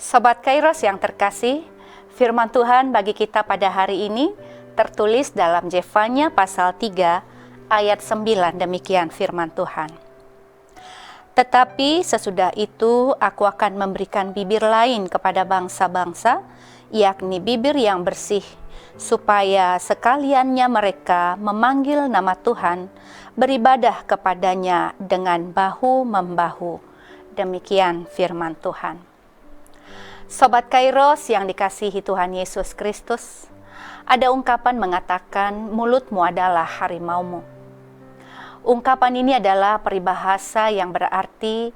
Sobat Kairos yang terkasih, firman Tuhan bagi kita pada hari ini tertulis dalam Zefanya pasal 3 ayat 9, demikian firman Tuhan. Tetapi sesudah itu aku akan memberikan bibir lain kepada bangsa-bangsa, yakni bibir yang bersih, supaya sekaliannya mereka memanggil nama Tuhan, beribadah kepadanya dengan bahu-membahu. Demikian firman Tuhan. Sobat Kairos yang dikasihi Tuhan Yesus Kristus, ada ungkapan mengatakan mulutmu adalah harimaumu. Ungkapan ini adalah peribahasa yang berarti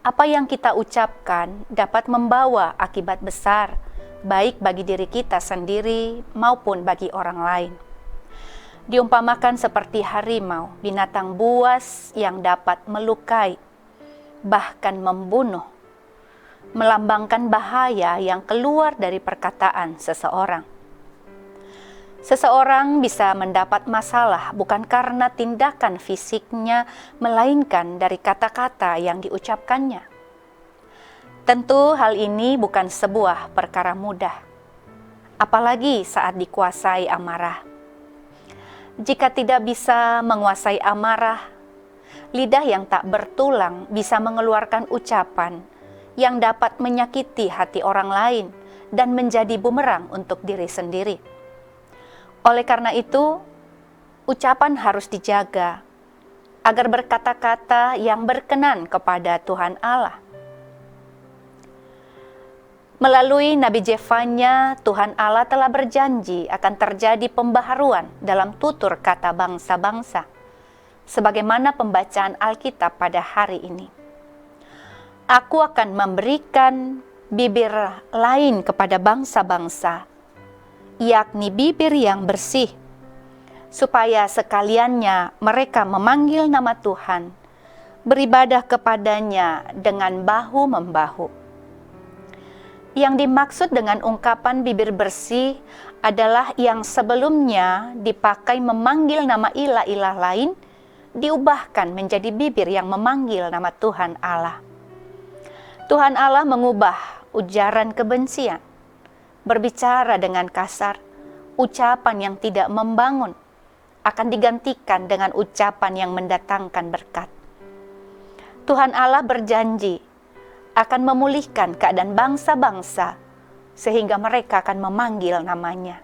apa yang kita ucapkan dapat membawa akibat besar, baik bagi diri kita sendiri maupun bagi orang lain. Diumpamakan seperti harimau, binatang buas yang dapat melukai, bahkan membunuh, melambangkan bahaya yang keluar dari perkataan seseorang. Seseorang bisa mendapat masalah bukan karena tindakan fisiknya, melainkan dari kata-kata yang diucapkannya. Tentu hal ini bukan sebuah perkara mudah, apalagi saat dikuasai amarah. Jika tidak bisa menguasai amarah, lidah yang tak bertulang bisa mengeluarkan ucapan yang dapat menyakiti hati orang lain dan menjadi bumerang untuk diri sendiri. Oleh karena itu, ucapan harus dijaga agar berkata-kata yang berkenan kepada Tuhan Allah. Melalui Nabi Zefanya, Tuhan Allah telah berjanji akan terjadi pembaharuan dalam tutur kata bangsa-bangsa, sebagaimana pembacaan Alkitab pada hari ini. Aku akan memberikan bibir lain kepada bangsa-bangsa, yakni bibir yang bersih, supaya sekaliannya mereka memanggil nama Tuhan, beribadah kepadanya dengan bahu-membahu. Yang dimaksud dengan ungkapan bibir bersih adalah yang sebelumnya dipakai memanggil nama ilah-ilah lain, diubahkan menjadi bibir yang memanggil nama Tuhan Allah. Tuhan Allah mengubah ujaran kebencian, berbicara dengan kasar, ucapan yang tidak membangun, akan digantikan dengan ucapan yang mendatangkan berkat. Tuhan Allah berjanji akan memulihkan keadaan bangsa-bangsa, sehingga mereka akan memanggil namanya.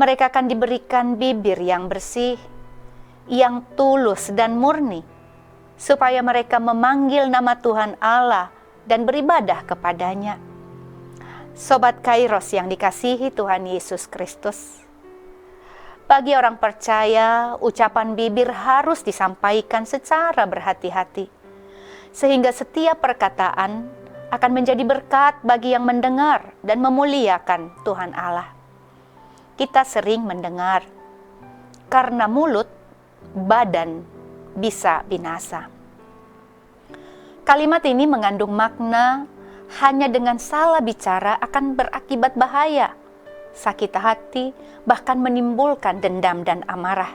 Mereka akan diberikan bibir yang bersih, yang tulus dan murni, supaya mereka memanggil nama Tuhan Allah dan beribadah kepadanya. Sobat Kairos yang dikasihi Tuhan Yesus Kristus, bagi orang percaya, ucapan bibir harus disampaikan secara berhati-hati, sehingga setiap perkataan akan menjadi berkat bagi yang mendengar dan memuliakan Tuhan Allah. Kita sering mendengar, karena mulut, badan bisa binasa. Kalimat ini mengandung makna hanya dengan salah bicara akan berakibat bahaya, sakit hati, bahkan menimbulkan dendam dan amarah.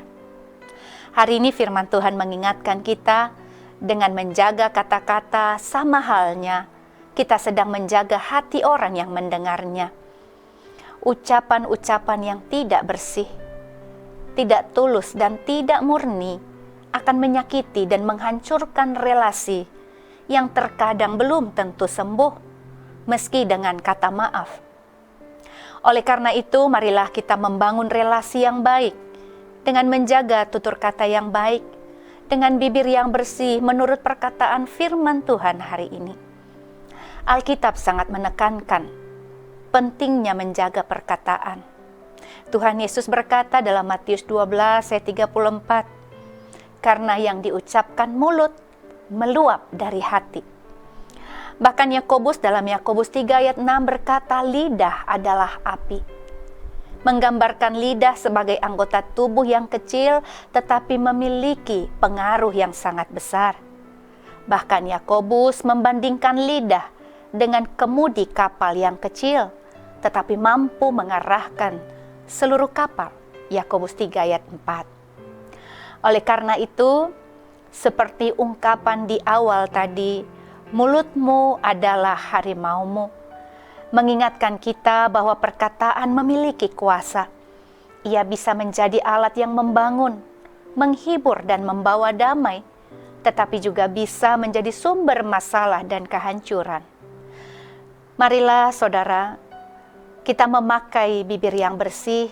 Hari ini firman Tuhan mengingatkan kita dengan menjaga kata-kata sama halnya kita sedang menjaga hati orang yang mendengarnya. Ucapan-ucapan yang tidak bersih, tidak tulus dan tidak murni akan menyakiti dan menghancurkan relasi yang terkadang belum tentu sembuh, meski dengan kata maaf. Oleh karena itu, marilah kita membangun relasi yang baik, dengan menjaga tutur kata yang baik, dengan bibir yang bersih menurut perkataan firman Tuhan hari ini. Alkitab sangat menekankan pentingnya menjaga perkataan. Tuhan Yesus berkata dalam Matius 12 ayat 34, karena yang diucapkan mulut meluap dari hati. Bahkan Yakobus dalam Yakobus 3 ayat 6 berkata, lidah adalah api. Menggambarkan lidah sebagai anggota tubuh yang kecil tetapi memiliki pengaruh yang sangat besar. Bahkan Yakobus membandingkan lidah dengan kemudi kapal yang kecil tetapi mampu mengarahkan seluruh kapal. Yakobus 3 ayat 4. Oleh karena itu, seperti ungkapan di awal tadi, mulutmu adalah harimaumu, mengingatkan kita bahwa perkataan memiliki kuasa. Ia bisa menjadi alat yang membangun, menghibur dan membawa damai, tetapi juga bisa menjadi sumber masalah dan kehancuran. Marilah saudara, kita memakai bibir yang bersih,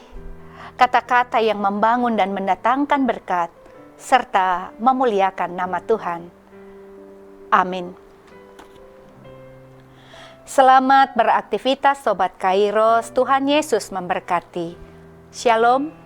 kata-kata yang membangun dan mendatangkan berkat, serta memuliakan nama Tuhan. Amin. Selamat beraktivitas Sobat Kairos, Tuhan Yesus memberkati. Shalom.